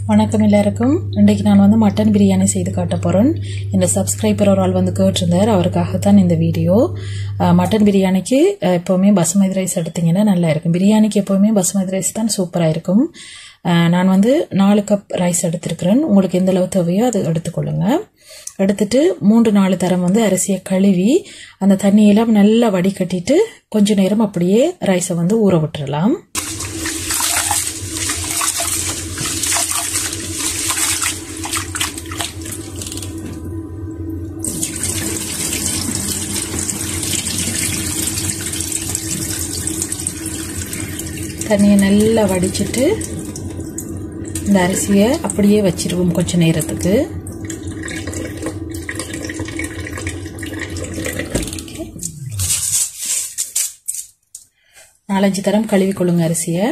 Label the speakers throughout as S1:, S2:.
S1: வணக்கம் எல்லாருக்கும். இன்றைக்கு நான் வந்து மட்டன் பிரியாணி செய்து காட்ட போகிறேன். இந்த சப்ஸ்கிரைபர் ஒரு ஆள் வந்து கேட்டிருந்தார், அவருக்காகத்தான் இந்த வீடியோ. மட்டன் பிரியாணிக்கு எப்போவுமே பசுமதி ரைஸ் எடுத்தீங்கன்னா நல்லா இருக்கும். பிரியாணிக்கு எப்போவுமே பசுமதி ரைஸ் தான் சூப்பராக இருக்கும். நான் வந்து 4 கப் ரைஸ் எடுத்திருக்கிறேன். உங்களுக்கு எந்த அளவு தேவையோ அது எடுத்துக்கொள்ளுங்க. எடுத்துட்டு 3-4 தரம் வந்து அரிசியை கழுவி அந்த தண்ணியெல்லாம் நல்லா வடிகட்டிட்டு கொஞ்ச நேரம் அப்படியே ரைஸை வந்து ஊற விட்டுறலாம். தண்ணியை நல்லா வடிச்சிட்டு இந்த அரிசியை அப்படியே வச்சிருவோம் கொஞ்ச நேரத்துக்கு. நாலஞ்சு தரம் கழுவி கொள்ளுங்க அரிசியை.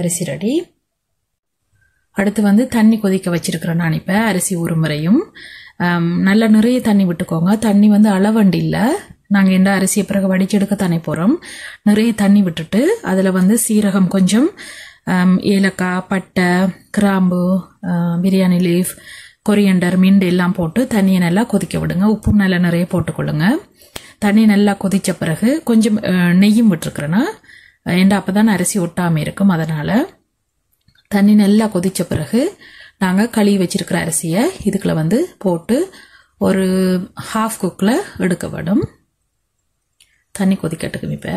S1: அரிசி ரெடி. அடுத்து வந்து தண்ணி கொதிக்க வச்சிருக்கிறேன் நான். இப்போ அரிசி ஒரு முறையும் நல்லா நிறைய தண்ணி விட்டுக்கோங்க. தண்ணி வந்து அளவண்டி இல்லை, நாங்கள் இந்த அரிசியை பிறகு வடிச்செடுக்க தானே போகிறோம். நிறைய தண்ணி விட்டுட்டு அதில் வந்து சீரகம் கொஞ்சம், ஏலக்காய், பட்டை, கிராம்பு, பிரியாணி லீஃப், கொரியண்டர், மின்ட் எல்லாம் போட்டு தண்ணியை நல்லா கொதிக்க விடுங்க. உப்பும் நல்லா நிறைய போட்டுக்கொள்ளுங்க. தண்ணி நல்லா கொதித்த பிறகு கொஞ்சம் நெய்யும் விட்டுருக்குறேன்னா ஏண்டா அப்போ தான் அரிசி ஒட்டாமல் இருக்கும். அதனால் தண்ணி நல்லா கொதித்த பிறகு நாங்கள் கழுவி வச்சிருக்கிற அரிசியை இதுக்குள்ள வந்து போட்டு ஒரு ஹாஃப் குக்கில் எடுக்க விடும். தண்ணி கொதிக்கட்டுக்கும். இப்போ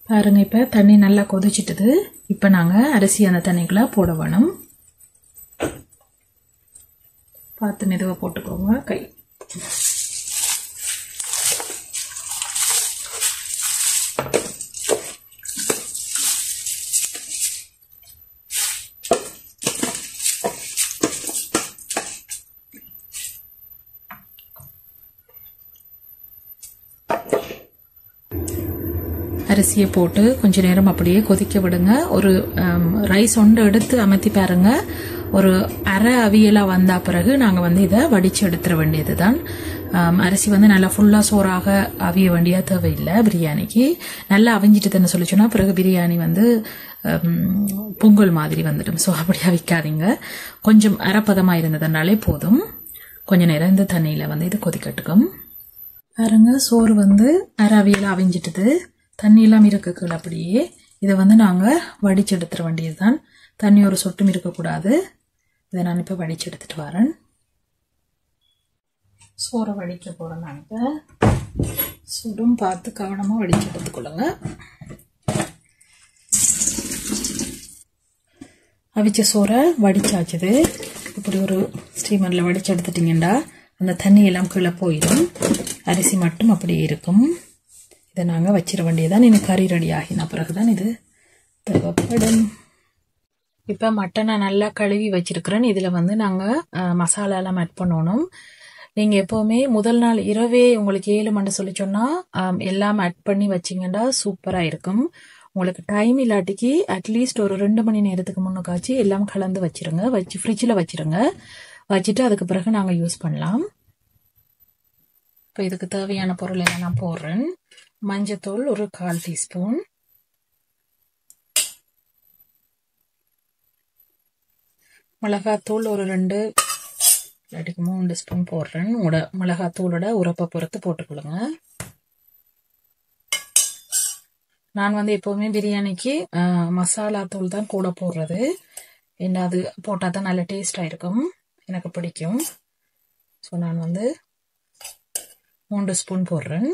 S1: பாருங்க, இப்போ தண்ணி நல்லா கொதிச்சிட்டுது. இப்போ நாங்கள் அரிசி அந்த தண்ணிக்குள்ள போட வேணும். பார்த்து மெதுவாக போட்டுக்கோங்க. கை அரிசியை போட்டு கொஞ்ச நேரம் அப்படியே கொதிக்க விடுங்க. ஒரு ரைஸ் ஒன்று எடுத்து அமர்த்தி பாருங்க. ஒரு அரை அவியலாக வந்தா பிறகு நாங்கள் வந்து இதை வடித்து எடுத்துட வேண்டியது தான். அரிசி வந்து நல்லா ஃபுல்லாக சோறாக அவிய வேண்டிய தேவையில்லை. பிரியாணிக்கு நல்லா அவிஞ்சிட்டுன்னு சொல்லி சொன்னால் பிறகு பிரியாணி வந்து பொங்கல் மாதிரி வந்துடும். ஸோ அப்படி அவிக்காதீங்க. கொஞ்சம் அரைப்பதமாக இருந்ததுனாலே போதும். கொஞ்ச நேரம் இந்த தண்ணியில் வந்து இது கொதிக்கட்டுக்கும். பாருங்க, சோறு வந்து அரை அவியலாக அவிஞ்சிட்டுது. தண்ணி எல்லாம் இருக்குக்குள்ள அப்படியே இதை வந்து நாங்கள் வடிச்சு எடுத்துட வேண்டியது தான். தண்ணி ஒரு சொட்டும் இருக்கக்கூடாது. இதை நான் இப்போ வடிச்சு எடுத்துட்டு வரேன். சோறை வடிக்க போகிறேன். நான் இப்போ சுடும் பார்த்து கவனமாக வடிச்சு எடுத்துக்கொள்ளுங்க. அவிச்ச சோறை வடிச்சாச்சுது. இப்படி ஒரு ஸ்டீமரில் வடிச்சு எடுத்துட்டிங்கண்டா அந்த தண்ணி எல்லாம் கீழே போயிடும். அரிசி மட்டும் அப்படியே இருக்கும். இதை நாங்கள் வச்சிட வேண்டியதான். இன்னும் கறி ரெடி ஆகின பிறகுதான் இது தேவைப்படும். இப்போ மட்டனை நல்லா கழுவி வச்சிருக்கிறேன். இதில் வந்து நாங்கள் மசாலாலாம் ஆட் பண்ணணும். நீங்கள் எப்போவுமே முதல் நாள் இரவே உங்களுக்கு 7 மணி சொல்லி சொன்னால் எல்லாம் ஆட் பண்ணி வச்சிங்கன்னா சூப்பராக இருக்கும். உங்களுக்கு டைம் இல்லாட்டிக்கு அட்லீஸ்ட் ஒரு 2 மணி நேரத்துக்கு முன்னுக்காச்சு எல்லாம் கலந்து வச்சிருங்க. வச்சு ஃப்ரிட்ஜில் வச்சிருங்க. வச்சுட்டு அதுக்கு பிறகு நாங்கள் யூஸ் பண்ணலாம். இப்போ இதுக்கு தேவையான பொருள் எல்லாம் நான் போடுறேன். மஞ்சத்தூள் ஒரு 1/4 டீஸ்பூன், மிளகாத்தூள் ஒரு 2 இல்லாட்டிக்கு 3 ஸ்பூன் போடுறேன். மிளகாத்தூளோட உரப்பை பொறுத்து போட்டுக்கொள்ளுங்க. நான் வந்து எப்போவுமே பிரியாணிக்கு மசாலா தூள் தான் கூட போடுறது. என்ன அது போட்டால் தான் நல்ல டேஸ்டாக இருக்கும், எனக்கு பிடிக்கும். ஸோ நான் வந்து 3 ஸ்பூன் போடுறேன்.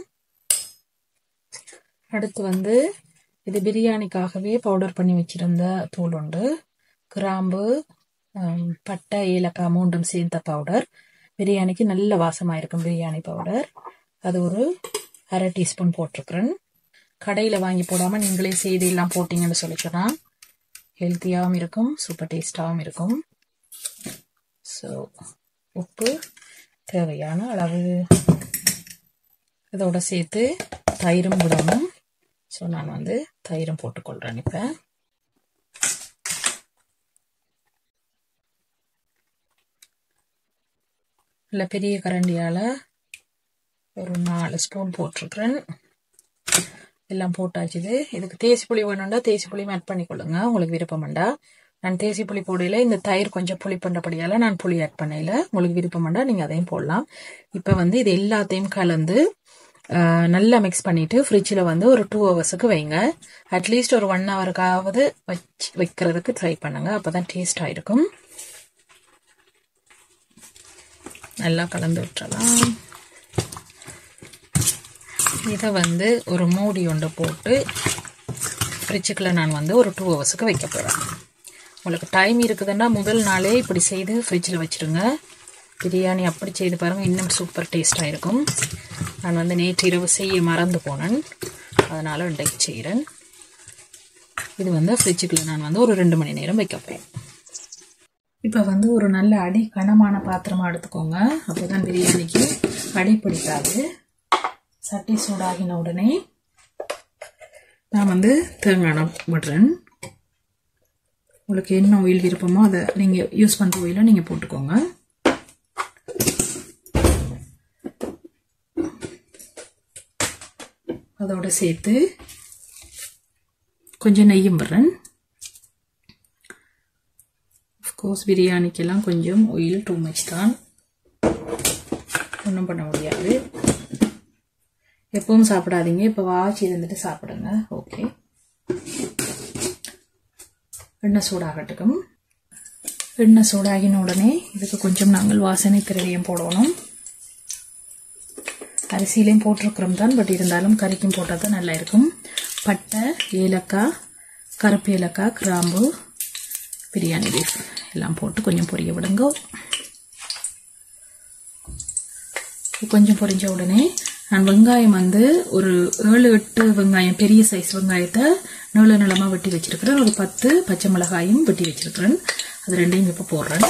S1: அடுத்து வந்து இது பிரியாணிக்காகவே பவுடர் பண்ணி வச்சிருந்த தூள் உண்டு. கிராம்பு, பட்டை, ஏலக்காய் 3ம் சேர்ந்த பவுடர். பிரியாணிக்கு நல்ல வாசமாக இருக்கும் பிரியாணி பவுடர். அது ஒரு 1/2 டீஸ்பூன் போட்டிருக்கிறேன். கடையில் வாங்கி போடாமல் நீங்களே செய்து எல்லாம் போட்டிங்கன்னு சொல்லி சொன்னால் ஹெல்த்தியாகவும் இருக்கும், சூப்பர் டேஸ்டாகவும் இருக்கும். ஸோ உப்பு தேவையான அளவு. இதோட சேர்த்து தயிரும் விடணும். ஸோ நான் வந்து தயிரும் போட்டுக்கொள்கிறேன். இப்போ இல்லை பெரிய கரண்டியால் ஒரு 4 ஸ்பூன் போட்டிருக்கிறேன். எல்லாம் போட்டாச்சுது. இதுக்கு தேசி புளி வேணும்னா தேசி புளி ஆட் பண்ணிக்கொள்ளுங்க உங்களுக்கு விருப்பம்ண்டா. நான் தேசி புளி போடையில் இந்த தயிர் கொஞ்சம் புளி பண்ணுறபடியால் நான் புளி ஆட் பண்ணல. உங்களுக்கு விருப்பம் பண்ணால் நீங்கள் அதையும் போடலாம். இப்போ வந்து இது எல்லாத்தையும் கலந்து நல்லா மிக்ஸ் பண்ணிவிட்டு ஃப்ரிட்ஜில் வந்து ஒரு 2 ஹவர்ஸுக்கு வைங்க. அட்லீஸ்ட் ஒரு 1 ஹவருக்காவது வைக்கிறதுக்கு ட்ரை பண்ணுங்கள். அப்போ தான் டேஸ்டாக இருக்கும். நல்லா கலந்து விட்டுறலாம். இதை வந்து ஒரு மூடி ஒன்று போட்டு ஃப்ரிட்ஜுக்குள்ளே நான் வந்து ஒரு 2 ஹவர்ஸுக்கு வைக்க போகிறேன். உங்களுக்கு டைம் இருக்குதுன்னா முதல் நாளே இப்படி செய்து ஃப்ரிட்ஜில் வச்சுருங்க. பிரியாணி அப்படி செய்து பாருங்கள், இன்னும் சூப்பர் டேஸ்ட்டாக இருக்கும். நான் வந்து நேற்று இரவு செய்ய மறந்து போனேன், அதனால் இன்றைக்கு செய்கிறேன். இது வந்து ஃப்ரிட்ஜுக்குள்ளே நான் வந்து ஒரு 2 மணி நேரம் வைக்க போகிறேன். இப்போ வந்து ஒரு நல்ல அடி கனமான பாத்திரமாக எடுத்துக்கோங்க. அப்போ தான் பிரியாணிக்கு அடி பிடிக்காது. சட்டி சூடாகின உடனே நான் வந்து தேங்காய் எண்ணெய் விடுறேன். உங்களுக்கு என்ன ஆயில் விருப்பமோ அதை நீங்கள் யூஸ் பண்ணுற ஆயிலை நீங்கள் போட்டுக்கோங்க. அதோடு சேர்த்து கொஞ்சம் நெய்யும் விடுறேன். அஃப்கோர்ஸ் பிரியாணிக்கெல்லாம் கொஞ்சம் ஆயில் டூ மச் தான், ஒன்றும் பண்ண முடியாது. எப்பவும் சாப்பிடாதீங்க, இப்போ வாட்சி இருந்துட்டு சாப்பிடுங்க. ஓகே, எண்ணெய் சூடாகட்டுக்கும். எண்ணெய் சூடாகின உடனே இதுக்கு கொஞ்சம் நாங்கள் வாசனை திரவியம் போடணும். அரிசியிலையும் போட்டிருக்கிறோம் தான், பட் இருந்தாலும் கறிக்கும் போட்டால் தான் நல்லா இருக்கும். பட்டை, ஏலக்காய், கருப்பு ஏலக்காய், கிராம்பு, பிரியாணி லீஃப் எல்லாம் போட்டு கொஞ்சம் பொரிய விடுங்க. கொஞ்சம் பொரிஞ்ச உடனே நான் வெங்காயம் வந்து ஒரு 7-8 வெங்காயம், பெரிய சைஸ் வெங்காயத்தை நீள நிலமாக வெட்டி வச்சிருக்கிறேன். ஒரு 10 பச்சை மிளகாயும் வெட்டி வச்சிருக்கிறேன். அது ரெண்டையும் இப்போ போடுறேன்.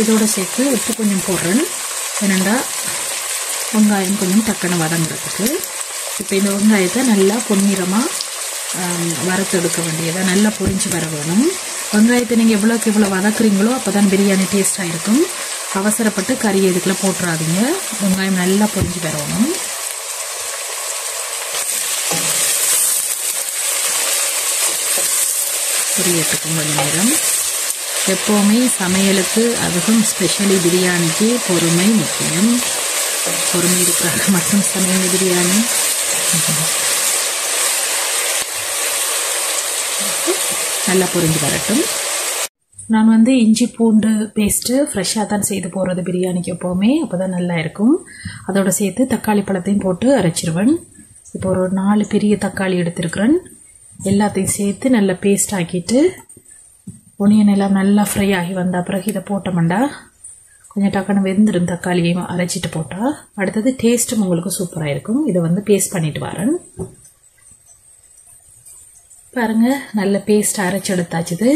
S1: இதோட சேர்த்து உப்பு கொஞ்சம் போடுறேன், ஏனெண்டா வெங்காயம் கொஞ்சம் டக்குன்னு வதங்குறதுக்கு. இப்போ இந்த வெங்காயத்தை நல்லா பொன்னிறமாக வறுத்தெடுக்க வேண்டியதை நல்லா பொரிஞ்சு வர வேணும். வெங்காயத்தை நீங்கள் எவ்வளோக்கு எவ்வளோ வதக்குறீங்களோ அப்போ தான் பிரியாணி டேஸ்டாக இருக்கும். அவசரப்பட்டு கறி இதுக்குள்ள போட்டுறாதீங்க. வெங்காயம் நல்லா பொரிஞ்சு வரணும். பொரியத்துக்கும் கொஞ்சம் நேரம். எப்போவுமே சமையலுக்கு, அதுவும் ஸ்பெஷலி பிரியாணிக்கு பொறுமை முக்கியம். பொறுமை இருக்கிறாங்க மட்டும் சமையல் பிரியாணி. நல்லா பொரிஞ்சு வரட்டும். நான் வந்து இஞ்சி பூண்டு பேஸ்ட்டு ஃப்ரெஷ்ஷாக தான் செய்து போடுறது பிரியாணிக்கு எப்போவுமே, அப்போ தான் நல்லா இருக்கும். அதோடு சேர்த்து தக்காளி பழத்தையும் போட்டு அரைச்சிருவேன். இப்போ ஒரு 4 பெரிய தக்காளி எடுத்துருக்குறேன். எல்லாத்தையும் சேர்த்து நல்லா பேஸ்ட் ஆக்கிட்டு ஒனியன் எல்லாம் நல்லா ஃப்ரை ஆகி வந்த பிறகு இதை போட்டோம்டா கொஞ்சம் டக்குன்னு வெந்துடும். தக்காளியையும் அரைச்சிட்டு போட்டால் அடுத்தது டேஸ்ட்டும் உங்களுக்கு சூப்பராக இருக்கும். இதை வந்து பேஸ்ட் பண்ணிட்டு வரேன். பாருங்க, நல்ல பேஸ்ட் அரைச்சி எடுத்தாச்சுது.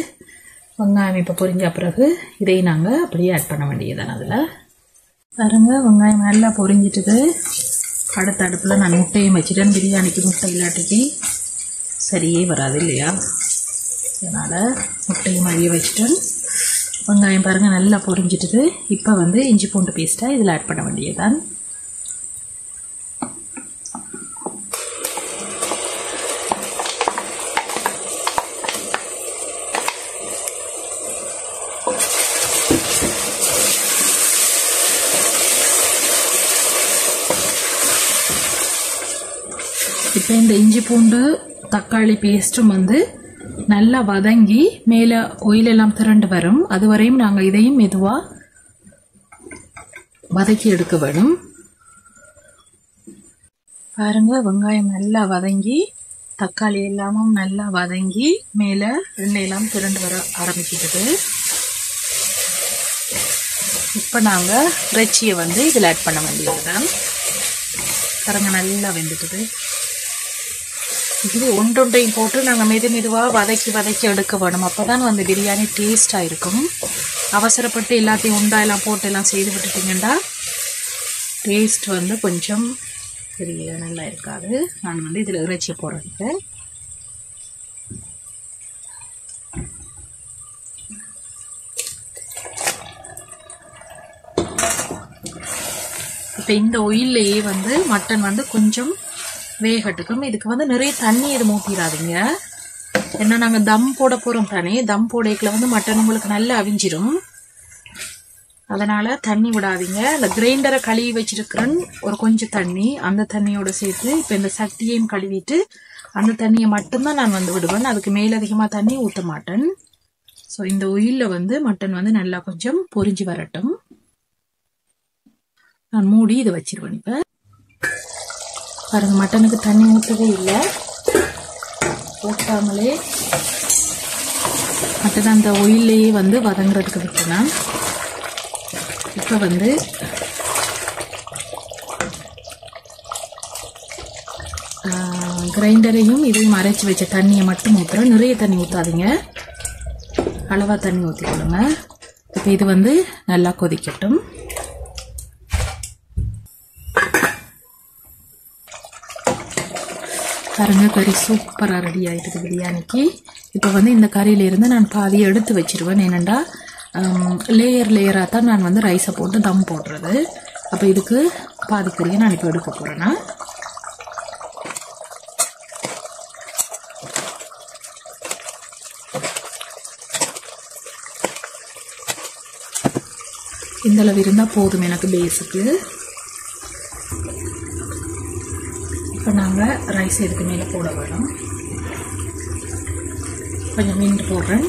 S1: வெங்காயம் இப்போ பொரிஞ்ச பிறகு இதையும் நாங்கள் அப்படியே ஆட் பண்ண வேண்டியதானே. அதில் பாருங்க, வெங்காயம் நல்லா பொரிஞ்சிட்டுது. அடுத்த அடுப்பில் நான் முட்டையும் வச்சுட்டேன். பிரியாணிக்கு முட்டை இல்லாட்டிக்கு சரியே வராது இல்லையா, அதனால் முட்டையும் அரிய வச்சுட்டேன். வெங்காயம் பாருங்கள் நல்லா பொரிஞ்சிட்டுது. இப்போ வந்து இஞ்சி பூண்டு பேஸ்ட்டை இதில் ஆட் பண்ண வேண்டியதான். இப்போ இந்த இஞ்சி பூண்டு தக்காளி பேஸ்ட்டும் வந்து நல்லா வதங்கி மேலே ஒயிலெல்லாம் திரண்டு வரும். அதுவரையும் நாங்கள் இதையும் மெதுவாக வதக்கி எடுக்க வேணும். பாருங்க, வெங்காயம் நல்லா வதங்கி தக்காளி எல்லாமும் நல்லா வதங்கி மேலே எண்ணெயெல்லாம் திரண்டு வர ஆரம்பிக்கிட்டது. இப்போ நாங்கள் இறைச்சியை வந்து இதில் ஆட் பண்ண வேண்டியதுதான். பாருங்க, நல்லா வெந்துட்டுது. இது ஒன்றொன்றையும் போட்டு நாங்கள் மெதுவாக வதக்கி எடுக்க வேணும். அப்போ தான் வந்து பிரியாணி டேஸ்டாக இருக்கும். அவசரப்பட்டு எல்லாத்தையும் உண்டாயெல்லாம் போட்டு எல்லாம் செய்து விட்டுட்டிங்கன்னா டேஸ்ட் வந்து கொஞ்சம் பெரிய நல்லா இருக்காது. நான் வந்து இதில் இறைச்சி போடுறதுக்கு இப்போ இந்த ஆயில்லையே வந்து மட்டன் வந்து கொஞ்சம் வேகட்டுக்கும். இதுக்கு வந்து நிறைய தண்ணி எதுவும் ஊற்றிடாதீங்க. ஏன்னா நாங்கள் தம் போட போகிறோம் தானே. தம் போடைக்கில் வந்து மட்டன் உங்களுக்கு நல்லா அவிஞ்சிரும். அதனால் தண்ணி விடாதீங்க. இந்த கிரைண்டரை கழுவி வச்சிருக்கிறேன் ஒரு கொஞ்சம் தண்ணி, அந்த தண்ணியோட சேர்த்து இப்போ இந்த சட்டியையும் கழுவிட்டு அந்த தண்ணியை மட்டும்தான் நான் வந்து விடுவேன். அதுக்கு மேலதிகமாக தண்ணி ஊற்ற மாட்டேன். ஸோ இந்த ஆயிலில் வந்து மட்டன் வந்து நல்லா கொஞ்சம் பொரிஞ்சு வரட்டும். நான் மூடி இதை வச்சிருவேன். இப்போ பாருங்க, மட்டனுக்கு தண்ணி ஊற்றவே இல்லை. ஊற்றாமலே மட்டன் அந்த ஆயிலையே வந்து வதங்குறதுக்கு விட்டுனா. இப்போ வந்து கிரைண்டரையும் இதையும் அரைச்சி வச்ச தண்ணியை மட்டும் ஊற்றுறேன். நிறைய தண்ணி ஊற்றாதீங்க, அளவாக தண்ணி ஊற்றிக்கொள்ளுங்க. இப்போ இது வந்து நல்லா கொதிக்கட்டும். பாருங்க, கறி சூப்பராக ரெடி ஆகிடுது பிரியாணிக்கு. இப்போ வந்து இந்த கறியிலேருந்து நான் பாதியை எடுத்து வச்சிருவேன். ஏனெண்டா லேயராக தான் நான் வந்து ரைஸை போட்டு தம் போடுறது. அப்போ இதுக்கு பாதி கறியை நான் இப்போ எடுக்க போகிறேன்னா. இந்தளவு இருந்தால் போதும் எனக்கு பேஸுக்கு. இப்போ நாங்கள் ரைஸ் இதுக்கு மேலே போட வேணும். கொஞ்சம் மீன் போடுறேன்.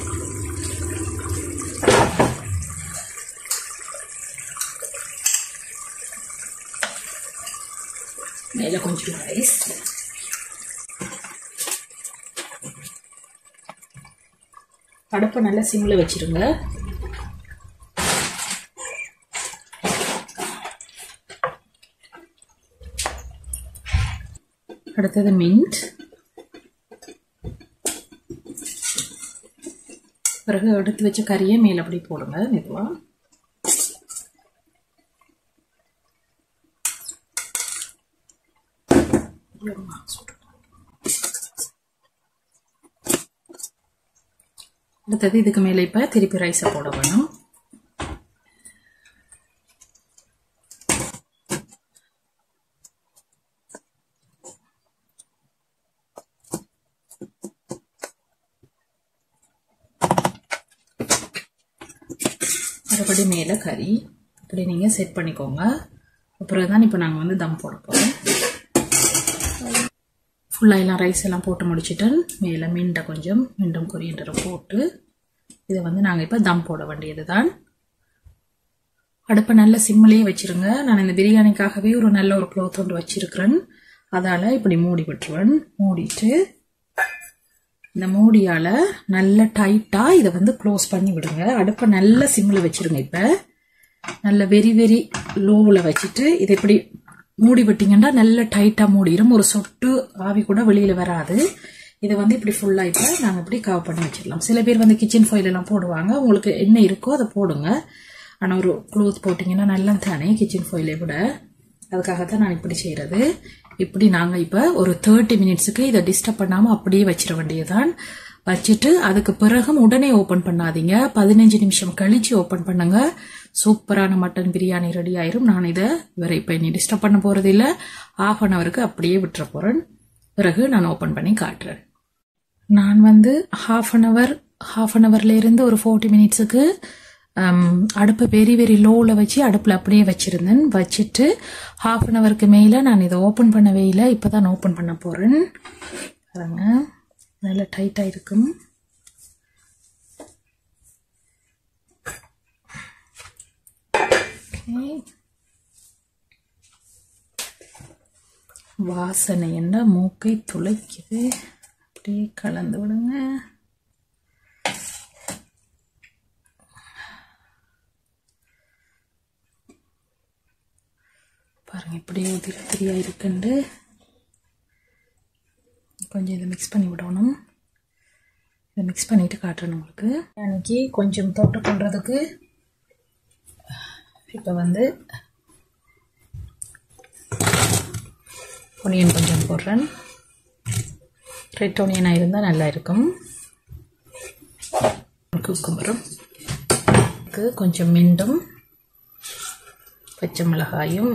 S1: மேலே கொஞ்சம் ரைஸ். அடுப்பை நல்லா சிம்மில் வச்சிருங்க. அடுத்தது மின்ட், பிறகு எடுத்து வச்ச கறியை மேலே அப்படி போடுங்க மெதுவாக. அடுத்தது இதுக்கு மேலே இப்போ திருப்பி ரைஸை போட வேணும். மறுபடி மேலே கறி இப்படி நீங்கள் செட் பண்ணிக்கோங்க. அப்புறம் தான் இப்போ நாங்கள் வந்து தம் போட போகிறோம். ஃபுல்லாக எல்லாம் ரைஸ் எல்லாம் போட்டு முடிச்சுட்டு மேலே மீண்டும் கொரியண்டரை போட்டு இதை வந்து நாங்கள் இப்போ தம் போட வேண்டியது தான். அடுப்பை நல்ல சிம்மிலேயே வச்சுருங்க. நான் இந்த பிரியாணிக்காகவே ஒரு நல்ல ஒரு க்ளோத் ஒன்று வச்சுருக்கிறேன். அதால் இப்படி மூடி விட்டுருவேன். மூடிட்டு இந்த மூடியால் நல்ல டைட்டாக இதை வந்து க்ளோஸ் பண்ணி விடுங்க. அடுப்பை நல்ல சிம்மில் வச்சுருங்க. இப்போ நல்ல வெரி லோவில் வச்சுட்டு இதை இப்படி மூடி விட்டிங்கன்னா நல்ல டைட்டாக மூடிடும். ஒரு சொட்டு ஆவி கூட வெளியில் வராது. இதை வந்து இப்படி ஃபுல்லாக இப்போ நாங்கள் இப்படி கவர் பண்ணி வச்சிடலாம். சில பேர் வந்து கிச்சன் ஃபாயில் எல்லாம் போடுவாங்க. உங்களுக்கு என்ன இருக்கோ அதை போடுங்க. ஆனால் ஒரு க்ளோத் போட்டிங்கன்னா நல்லா தானே கிச்சன் ஃபாயிலை விட. அதுக்காகத்தான் நான் இப்படி செய்கிறது. இப்படி நாங்கள் இப்போ ஒரு 30 மினிட்ஸுக்கு இதை டிஸ்டர்ப் பண்ணாமல் அப்படியே வச்சிட வேண்டியதான். வச்சுட்டு அதுக்கு பிறகும் உடனே ஓப்பன் பண்ணாதீங்க. 15 நிமிஷம் கழிச்சு ஓப்பன் பண்ணுங்க. சூப்பரான மட்டன் பிரியாணி ரெடி ஆயிரும். நான் இதை வேற இப்போ இனி டிஸ்டர்ப் பண்ண போகிறது இல்லை. ½ அன் ஹவருக்கு அப்படியே விட்டுற போகிறேன். பிறகு நான் ஓப்பன் பண்ணி காட்டுறேன். நான் வந்து ½ அன் ஹவர்லேருந்து ஒரு 40 மினிட்ஸுக்கு அடுப்பை வெரி லோவில் வச்சு அடுப்பில் அப்படியே வச்சுருந்தேன். வச்சுட்டு ½ அன் ஹவருக்கு மேலே நான் இதை ஓப்பன் பண்ணவே இல்லை. இப்போ தான் ஓப்பன் பண்ண போகிறேன். பாருங்க, நல்லா டைட்டாக இருக்கும். வாசனை என்ன மூக்கை துளைக்குது. அப்படியே கலந்து விடுங்க. பாருங்க, இப்படியே உதிரியா இருக்குண்டு. கொஞ்சம் இதை மிக்ஸ் பண்ணி விடணும். இதை மிக்ஸ் பண்ணிட்டு காட்டுறேன் உங்களுக்கு. அன்னைக்கு கொஞ்சம் தொட்டு கொள்றதுக்கு இப்போ வந்து ஒனியன் கொஞ்சம் போடுறேன். ரெட் ஒனியனாக இருந்தால் நல்லா இருக்கும். குக்கும்பரும் கொஞ்சம் மிண்டும் பச்சை மிளகாயும்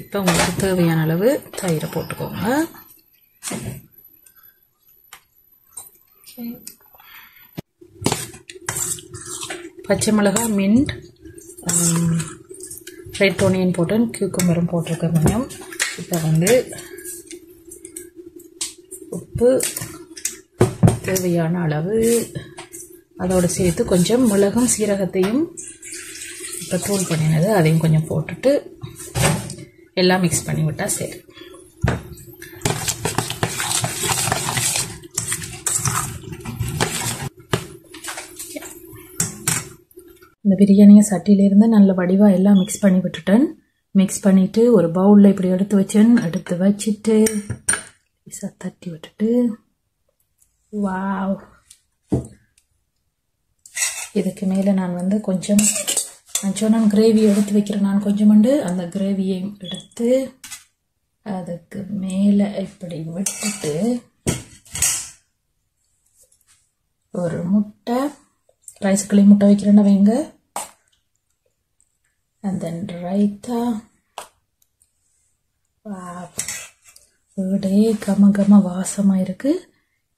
S1: இப்போ உங்களுக்கு தேவையான அளவு தயிரை போட்டுக்கோங்க. பச்சை மிளகாய், மின்ட், ரெட் ஆனியன் போட்டு கியூக்கம்பரும் போட்டிருக்க கொஞ்சம். இப்போ வந்து உப்பு தேவையான அளவு, அதோடு சேர்த்து கொஞ்சம் மிளகும் சீரகத்தையும் இப்போ தூள் பண்ணினது அதையும் கொஞ்சம் போட்டுட்டு எல்லாம் மிக்ஸ் பண்ணி விட்டால் சரி. இந்த பிரியாணியை சட்டியிலேருந்து நல்ல வடிவாக எல்லாம் மிக்ஸ் பண்ணி விட்டுட்டேன். மிக்ஸ் பண்ணிவிட்டு ஒரு பவுலில் இப்படி எடுத்து வச்சேன். எடுத்து வச்சுட்டு தட்டி விட்டுட்டு வாவ், இதுக்கு மேலே நான் வந்து கொஞ்சம் நான் கிரேவி எடுத்து வைக்கிறேன். நான் கொஞ்சோண்டு அந்த கிரேவியை எடுத்து அதுக்கு மேலே இப்படி விட்டுட்டு ஒரு முட்டை, ரைஸுக்குள்ளே முட்டை வைக்கிறேன்னா வைங்க. And then raita. வீடே கம கம வாசமாக இருக்குது.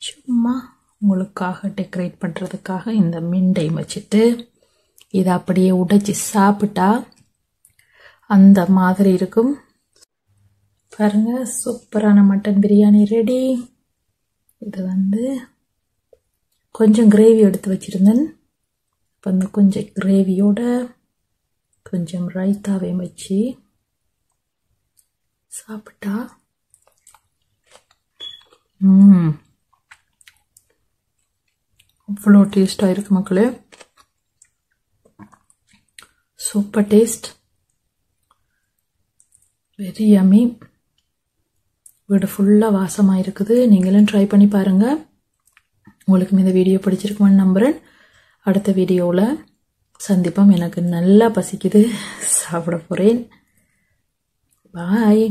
S1: சும்மா உங்களுக்காக டெக்கரேட் பண்ணுறதுக்காக இந்த மிண்டையும் வச்சுட்டு இதை அப்படியே உடைச்சி சாப்பிட்டா அந்த மாதிரி இருக்கும். பாருங்க, சூப்பரான மட்டன் பிரியாணி ரெடி. இது வந்து கொஞ்சம் கிரேவி எடுத்து வச்சுருந்தேன். இப்போ அந்த கொஞ்சம் கிரேவியோட கொஞ்சம் ரைத்தாவையும் வச்சு சாப்பிட்டா அவ்வளோ டேஸ்டாக இருக்கு மக்களே. Super taste, very yummy. வீடு ஃபுல்லாக வாசமாக இருக்குது. நீங்களும் ட்ரை பண்ணி பாருங்கள். உங்களுக்கு இந்த வீடியோ பிடிச்சிருக்குமான்னு நம்புகிறேன். அடுத்த வீடியோவில் சந்திப்போம். எனக்கு நல்லா பசிக்குது, சாப்பிட போகிறேன். பாய்.